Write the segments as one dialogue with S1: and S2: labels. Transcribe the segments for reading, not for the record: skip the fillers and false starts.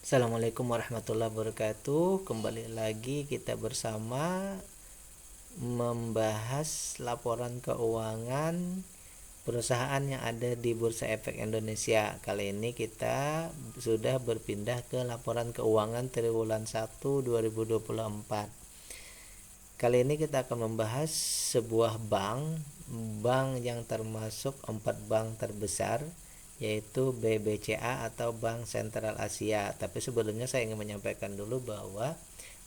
S1: Assalamualaikum warahmatullahi wabarakatuh. Kembali lagi kita bersama membahas laporan keuangan perusahaan yang ada di Bursa Efek Indonesia. Kali ini kita sudah berpindah ke laporan keuangan triwulan 1 2024. Kali ini kita akan membahas sebuah bank yang termasuk 4 bank terbesar, yaitu BBCA atau Bank Sentral Asia. Tapi sebelumnya saya ingin menyampaikan dulu bahwa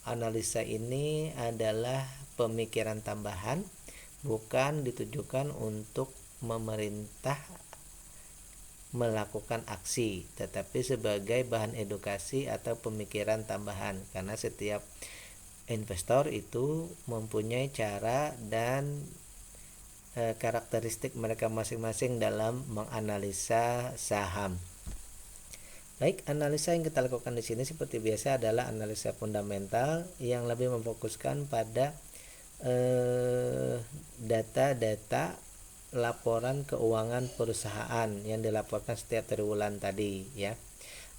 S1: analisa ini adalah pemikiran tambahan, bukan ditujukan untuk memerintah melakukan aksi, tetapi sebagai bahan edukasi atau pemikiran tambahan, karena setiap investor itu mempunyai cara dan karakteristik mereka masing-masing dalam menganalisa saham. Baik, analisa yang kita lakukan di sini seperti biasa adalah analisa fundamental yang lebih memfokuskan pada data-data laporan keuangan perusahaan yang dilaporkan setiap triwulan tadi ya.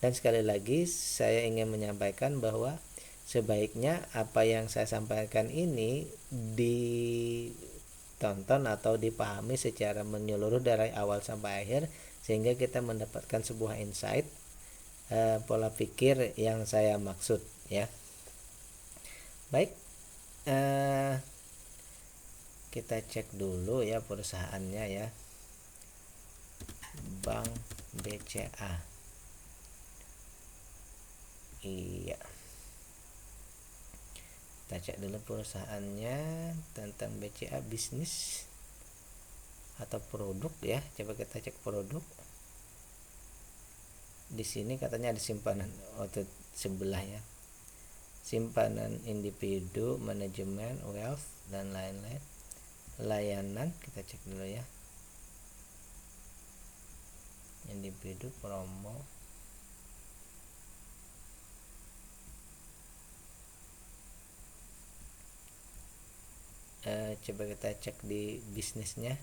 S1: Dan sekali lagi saya ingin menyampaikan bahwa sebaiknya apa yang saya sampaikan ini ditonton atau dipahami secara menyeluruh dari awal sampai akhir, sehingga kita mendapatkan sebuah insight pola pikir yang saya maksud ya. Baik, kita cek dulu ya perusahaannya ya. Bank BCA. Iya, kita cek dulu perusahaannya tentang BCA bisnis atau produk ya. Coba kita cek produk. Di sini katanya ada simpanan sebelah ya, simpanan individu, manajemen, wealth dan lain-lain, layanan. Kita cek dulu ya, individu, promo, coba kita cek di bisnisnya.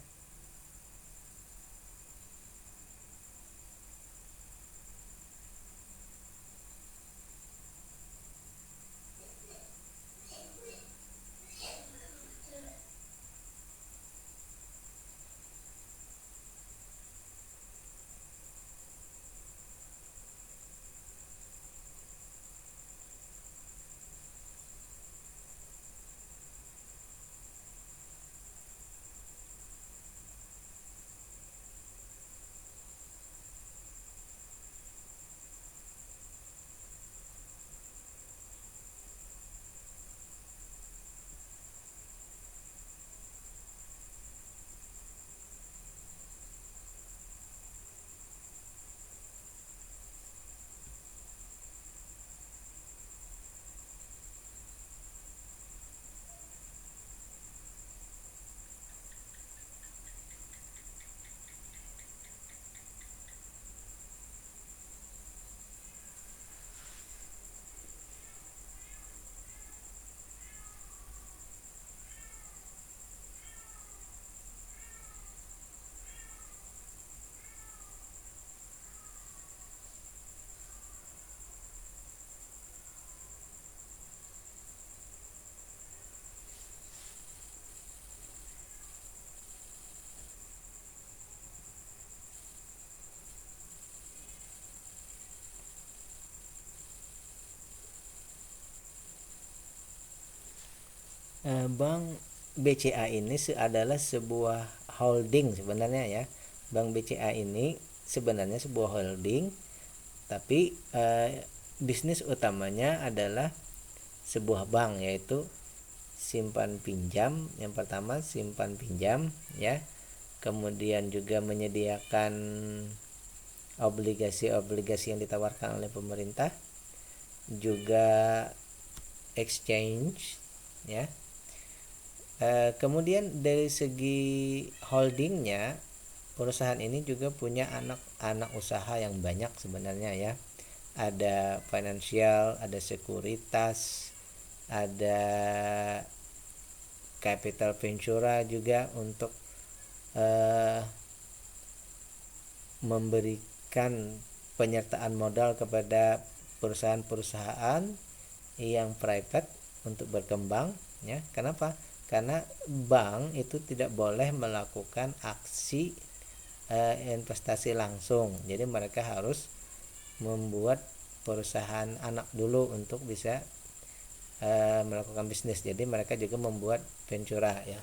S1: Bank BCA ini adalah sebuah holding sebenarnya ya. Bank BCA ini sebenarnya sebuah holding, tapi bisnis utamanya adalah sebuah bank, yaitu simpan pinjam. Yang pertama simpan pinjam ya, kemudian juga menyediakan obligasi yang ditawarkan oleh pemerintah, juga exchange ya. Kemudian dari segi holdingnya, perusahaan ini juga punya anak usaha yang banyak sebenarnya ya. Ada finansial, ada sekuritas, ada capital ventura juga untuk memberikan penyertaan modal kepada perusahaan-perusahaan yang private untuk berkembang, ya. Kenapa? Karena bank itu tidak boleh melakukan aksi investasi langsung. Jadi mereka harus membuat perusahaan anak dulu untuk bisa melakukan bisnis. Jadi mereka juga membuat ventura, ya.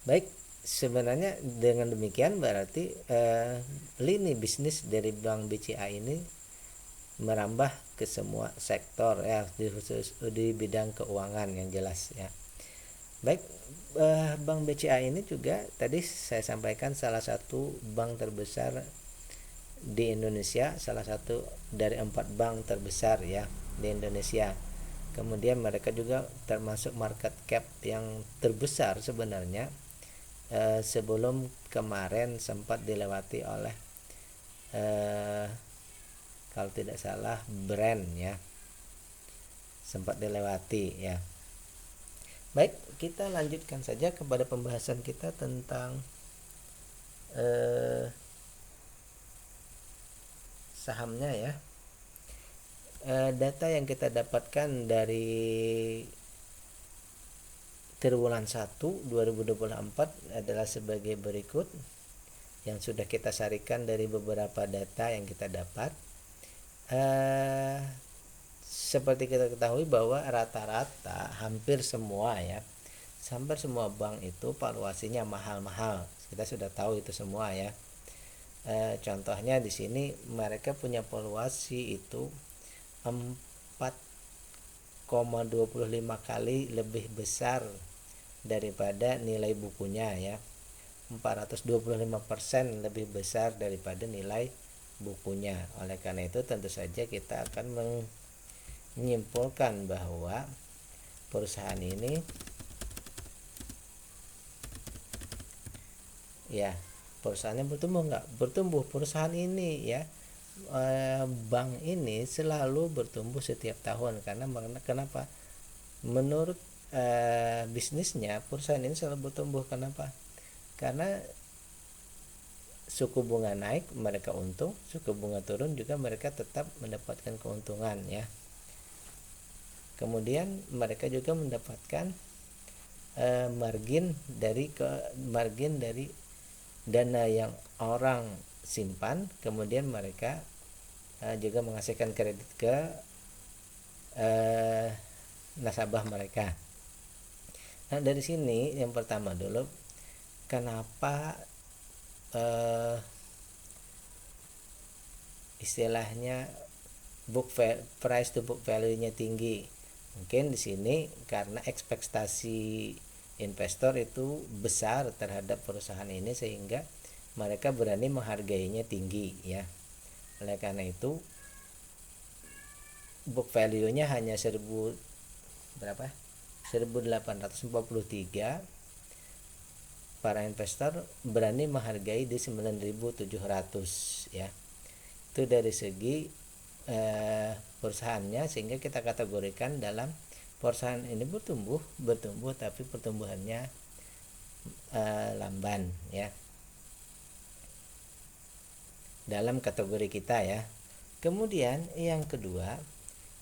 S1: Baik, sebenarnya dengan demikian berarti lini bisnis dari Bank BCA ini merambah ke semua sektor, ya, khusus di bidang keuangan yang jelas, ya. Baik, Bank BCA ini juga tadi saya sampaikan salah satu bank terbesar di Indonesia, salah satu dari 4 bank terbesar, ya, di Indonesia. Kemudian mereka juga termasuk market cap yang terbesar sebenarnya, sebelum kemarin sempat dilewati oleh kalau tidak salah brand, ya, sempat dilewati, ya. Baik, kita lanjutkan saja kepada pembahasan kita tentang sahamnya, ya. Data yang kita dapatkan dari triwulan 1 2024 adalah sebagai berikut, yang sudah kita sarikan dari beberapa data yang kita dapat. Seperti kita ketahui bahwa rata-rata hampir semua, ya, hampir semua bank itu valuasinya mahal-mahal. Kita sudah tahu itu semua, ya. Contohnya di sini mereka punya valuasi itu 4,25 kali lebih besar daripada nilai bukunya, ya. 425% lebih besar daripada nilai bukunya. Oleh karena itu tentu saja kita akan menyimpulkan bahwa perusahaan ini, ya, perusahaannya bertumbuh perusahaan ini, ya. Bank ini selalu bertumbuh setiap tahun. Kenapa? Menurut bisnisnya perusahaan ini selalu bertumbuh. Kenapa? Karena suku bunga naik mereka untung, suku bunga turun juga mereka tetap mendapatkan keuntungan, ya. Kemudian mereka juga mendapatkan margin dari dana yang orang simpan, kemudian mereka juga menghasilkan kredit ke nasabah mereka. Nah, dari sini yang pertama dulu, kenapa istilahnya price to book value-nya tinggi? Mungkin di sini karena ekspektasi investor itu besar terhadap perusahaan ini sehingga mereka berani menghargainya tinggi, ya. Oleh karena itu book value-nya hanya 1843, para investor berani menghargai di 9.700, ya. Itu dari segi perusahaannya, sehingga kita kategorikan dalam perusahaan ini bertumbuh tapi pertumbuhannya lamban, ya, dalam kategori kita, ya. Kemudian yang kedua,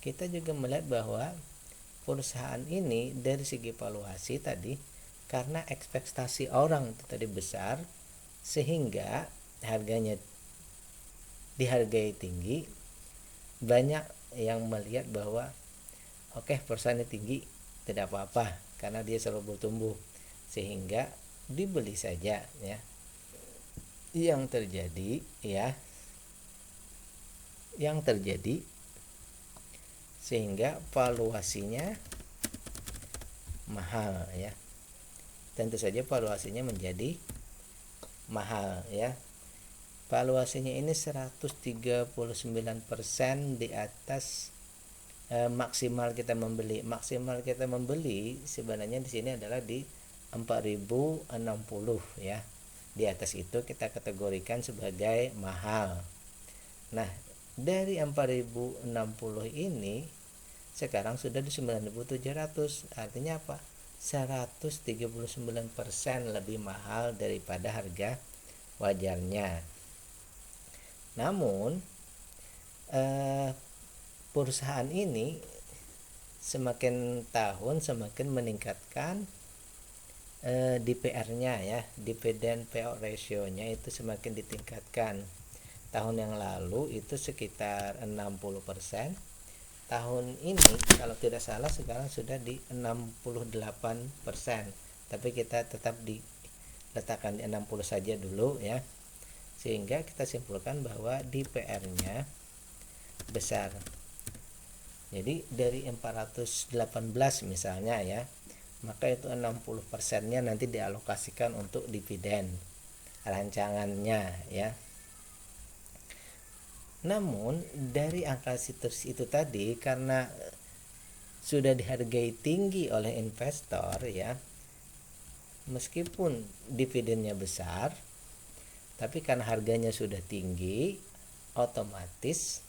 S1: kita juga melihat bahwa perusahaan ini dari segi valuasi tadi, karena ekspektasi orang itu tadi besar sehingga harganya dihargai tinggi. Banyak yang melihat bahwa perusahaan ini tinggi, tidak apa-apa karena dia selalu bertumbuh, sehingga dibeli saja, ya. Yang terjadi sehingga valuasinya mahal, ya. Tentu saja valuasinya menjadi mahal, ya. Valuasinya ini 139% di atas maksimal kita membeli. Maksimal kita membeli sebenarnya di sini adalah di 4.060, ya. Di atas itu kita kategorikan sebagai mahal. Nah, dari 4.060 ini sekarang sudah di 9.700. Artinya apa? 139% lebih mahal daripada harga wajarnya. Namun perusahaan ini semakin tahun semakin meningkatkan DPR-nya ya, dividend payout ratio-nya itu semakin ditingkatkan. Tahun yang lalu itu sekitar 60%. Tahun ini kalau tidak salah sekarang sudah di 68%. Tapi kita tetap diletakkan di 60 saja dulu ya. Sehingga kita simpulkan bahwa DPR-nya besar. Jadi dari 418 misalnya ya, maka itu 60%-nya nanti dialokasikan untuk dividen rancangannya ya. Namun dari angka itu tadi, karena sudah dihargai tinggi oleh investor ya, meskipun dividennya besar, tapi karena harganya sudah tinggi, otomatis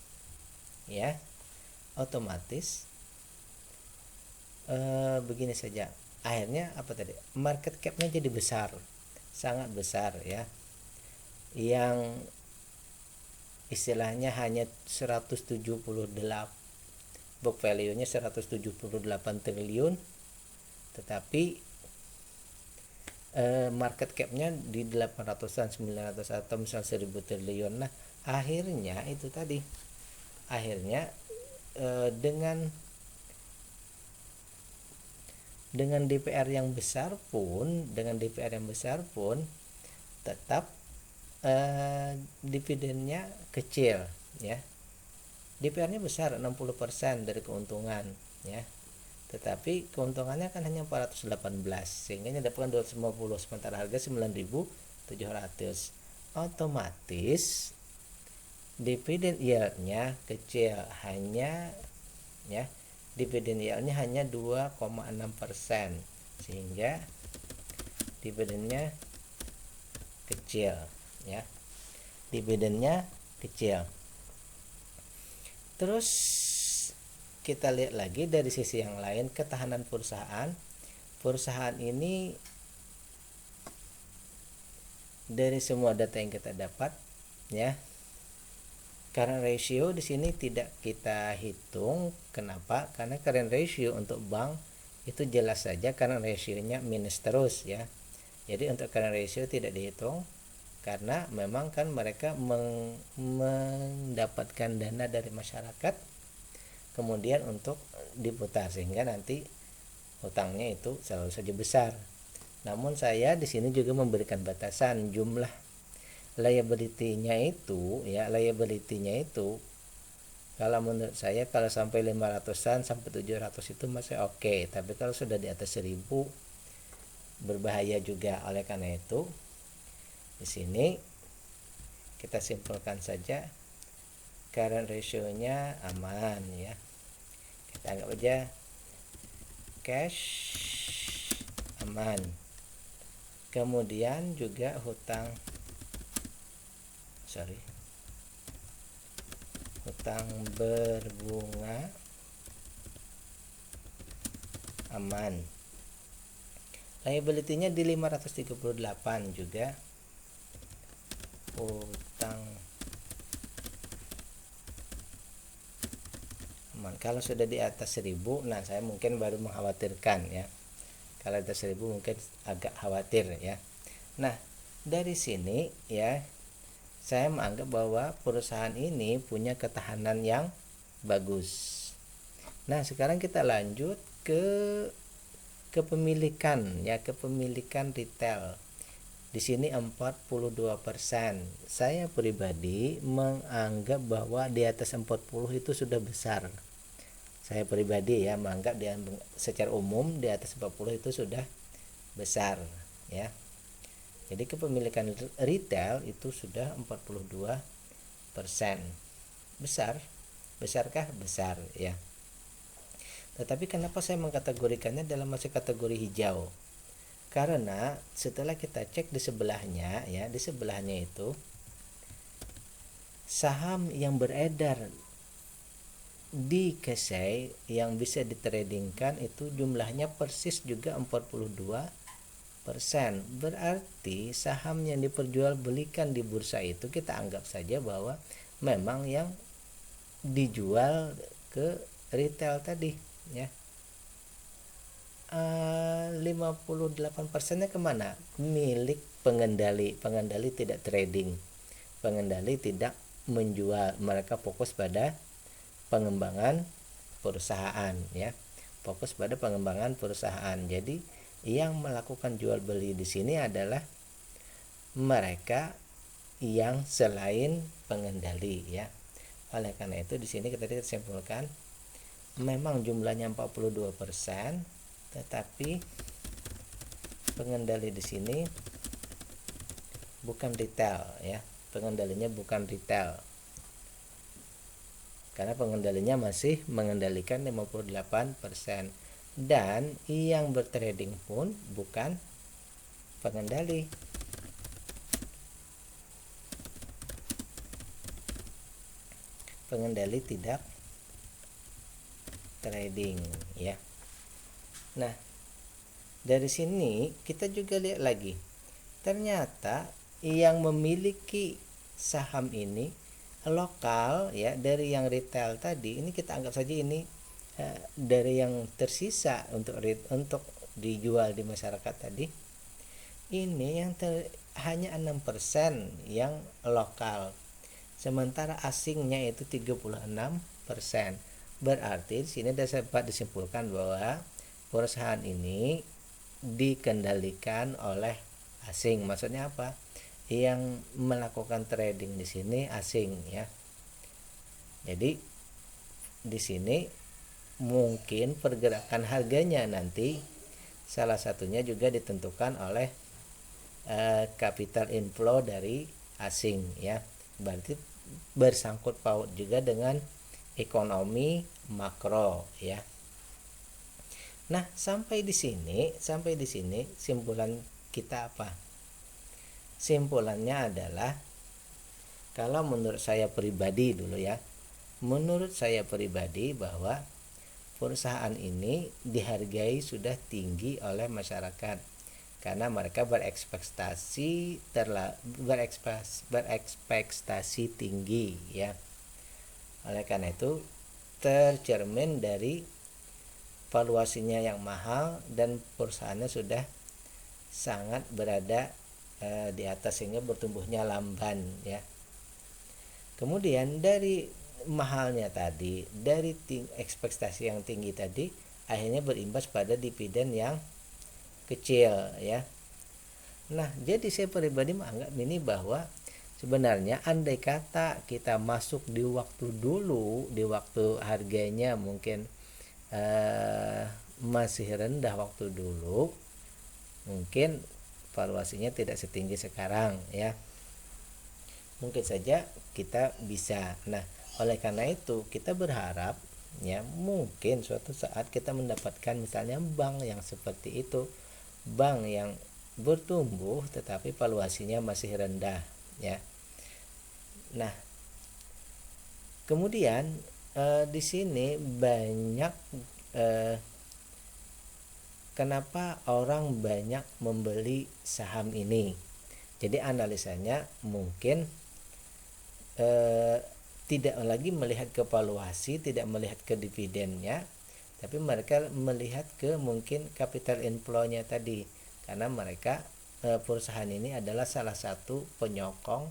S1: begini saja, akhirnya apa tadi, market cap-nya jadi besar, sangat besar ya, yang istilahnya hanya 178, book value-nya 178 triliun, tetapi market cap-nya di 800-an, 900 atau misal 1000 triliun. Nah, akhirnya itu tadi, dengan DPR yang besar pun, tetap dividennya kecil ya. DPR-nya besar 60% dari keuntungan ya. Tetapi keuntungannya kan hanya 418, sehingga dapatkan 250, sementara harga 9.700. Otomatis dividen yield-nya kecil, hanya ya, dividen yield-nya hanya 2,6%, sehingga dividennya kecil ya, dividennya kecil. Terus kita lihat lagi dari sisi yang lain, ketahanan perusahaan ini dari semua data yang kita dapat ya, current ratio di sini tidak kita hitung. Kenapa? Karena current ratio untuk bank itu jelas saja current ratio-nya minus terus ya. Jadi untuk current ratio tidak dihitung, karena memang kan mereka mendapatkan dana dari masyarakat kemudian untuk diputar, sehingga nanti hutangnya itu selalu saja besar. Namun saya di sini juga memberikan batasan jumlah liability-nya itu ya, kalau menurut saya kalau sampai 500-an sampai 700 itu masih oke, tapi kalau sudah di atas 1000 berbahaya juga. Oleh karena itu di sini kita simpulkan saja current ratio-nya aman ya. Kita anggap aja cash aman. Kemudian juga hutang berbunga aman. Liability-nya di 538 juga. Hutang aman. Kalau sudah di atas 1000, nah saya mungkin baru mengkhawatirkan ya. Kalau di atas 1000 mungkin agak khawatir ya. Nah, dari sini ya, saya menganggap bahwa perusahaan ini punya ketahanan yang bagus. Nah, sekarang kita lanjut ke kepemilikan ya, kepemilikan retail. Di sini 42%. Saya pribadi menganggap bahwa di atas 40 itu sudah besar. Saya pribadi ya menganggap secara umum di atas 40 itu sudah besar ya. Jadi kepemilikan retail itu sudah 42%. Besarkah? Besar ya. Tetapi kenapa saya mengkategorikannya dalam masih kategori hijau? Karena setelah kita cek di sebelahnya ya, di sebelahnya itu saham yang beredar di Kesei yang bisa ditradingkan itu jumlahnya persis juga 42%. Berarti saham yang diperjualbelikan di bursa itu kita anggap saja bahwa memang yang dijual ke retail tadi ya. 58%-nya kemana? Milik pengendali. Pengendali tidak trading, pengendali tidak menjual, mereka fokus pada pengembangan perusahaan ya, fokus pada pengembangan perusahaan. Jadi yang melakukan jual beli di sini adalah mereka yang selain pengendali ya. Oleh karena itu di sini kita simpulkan memang jumlahnya 42%, tetapi pengendali di sini bukan retail ya. Pengendalinya bukan retail, karena pengendalinya masih mengendalikan 58%, dan yang bertrading pun bukan pengendali. Pengendali tidak trading ya. Nah, dari sini kita juga lihat lagi, ternyata yang memiliki saham ini lokal ya, dari yang retail tadi ini kita anggap saja ini dari yang tersisa untuk dijual di masyarakat tadi, ini yang hanya 6% yang lokal, sementara asingnya itu 36%. Berarti di sini dapat disimpulkan bahwa perusahaan ini dikendalikan oleh asing. Maksudnya apa? Yang melakukan trading di sini asing ya. Jadi di sini mungkin pergerakan harganya nanti salah satunya juga ditentukan oleh capital inflow dari asing ya. Berarti bersangkut paut juga dengan ekonomi makro ya. Nah, sampai di sini simpulan kita apa? Simpulannya adalah, kalau menurut saya pribadi dulu ya, menurut saya pribadi bahwa perusahaan ini dihargai sudah tinggi oleh masyarakat karena mereka berekspektasi tinggi ya. Oleh karena itu tercermin dari valuasinya yang mahal dan perusahaannya sudah sangat berada di atas sehingga bertumbuhnya lamban ya. Kemudian dari mahalnya tadi, dari ekspektasi yang tinggi tadi, akhirnya berimbas pada dividen yang kecil ya. Nah, jadi saya pribadi menganggap ini bahwa sebenarnya andai kata kita masuk di waktu dulu, di waktu harganya mungkin masih rendah waktu dulu, mungkin valuasinya tidak setinggi sekarang ya. Mungkin saja kita bisa. Nah, oleh karena itu kita berharap ya, mungkin suatu saat kita mendapatkan misalnya bank yang seperti itu, bank yang bertumbuh tetapi valuasinya masih rendah ya. Nah, kemudian di sini banyak kenapa orang banyak membeli saham ini. Jadi analisanya mungkin tidak lagi melihat ke valuasi, tidak melihat ke dividennya, tapi mereka melihat ke mungkin capital inflow-nya tadi, karena mereka perusahaan ini adalah salah satu penyokong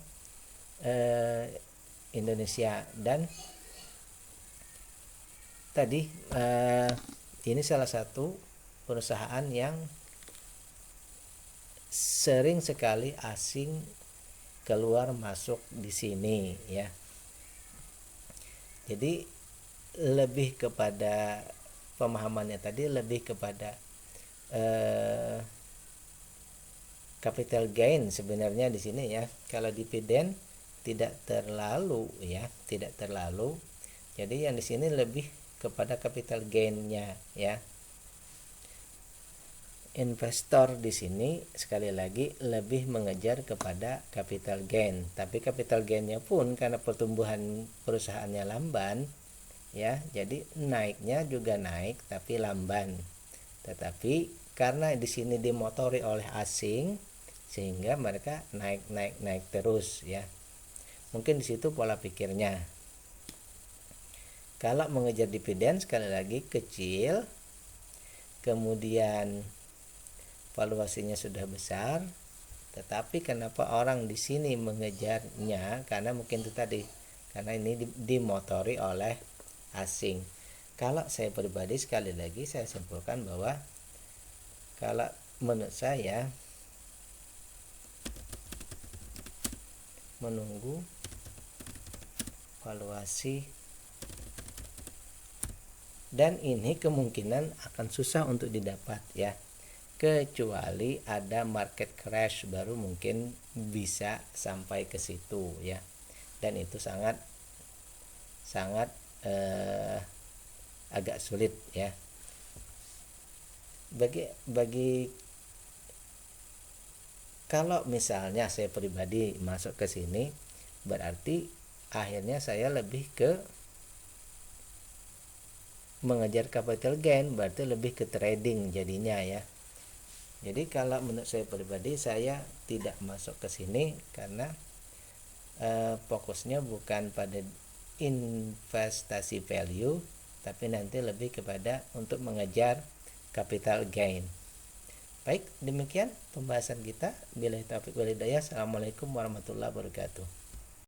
S1: Indonesia, dan tadi ini salah satu perusahaan yang sering sekali asing keluar masuk di sini ya. Jadi lebih kepada pemahamannya tadi lebih kepada capital gain sebenarnya di sini ya. Kalau dividen tidak terlalu ya, tidak terlalu. Jadi yang di sini lebih kepada capital gain-nya ya. Investor di sini sekali lagi lebih mengejar kepada capital gain, tapi capital gainnya pun karena pertumbuhan perusahaannya lamban ya, jadi naiknya juga naik tapi lamban. Tetapi karena di sini dimotori oleh asing sehingga mereka naik terus ya. Mungkin di situ pola pikirnya. Kalau mengejar dividen sekali lagi kecil, kemudian valuasinya sudah besar, tetapi kenapa orang di sini mengejarnya? Karena mungkin itu tadi, karena ini dimotori oleh asing. Kalau saya pribadi sekali lagi saya simpulkan bahwa kalau menurut saya menunggu valuasi, dan ini kemungkinan akan susah untuk didapat ya, kecuali ada market crash baru mungkin bisa sampai ke situ ya, dan itu sangat agak sulit ya bagi kalau misalnya saya pribadi masuk ke sini, berarti akhirnya saya lebih ke mengejar capital gain, berarti lebih ke trading jadinya ya. Jadi kalau menurut saya pribadi, saya tidak masuk ke sini karena fokusnya bukan pada investasi value, tapi nanti lebih kepada untuk mengejar capital gain. Baik, demikian pembahasan kita. Billahi taufiq wal hidayah. Assalamualaikum warahmatullahi wabarakatuh.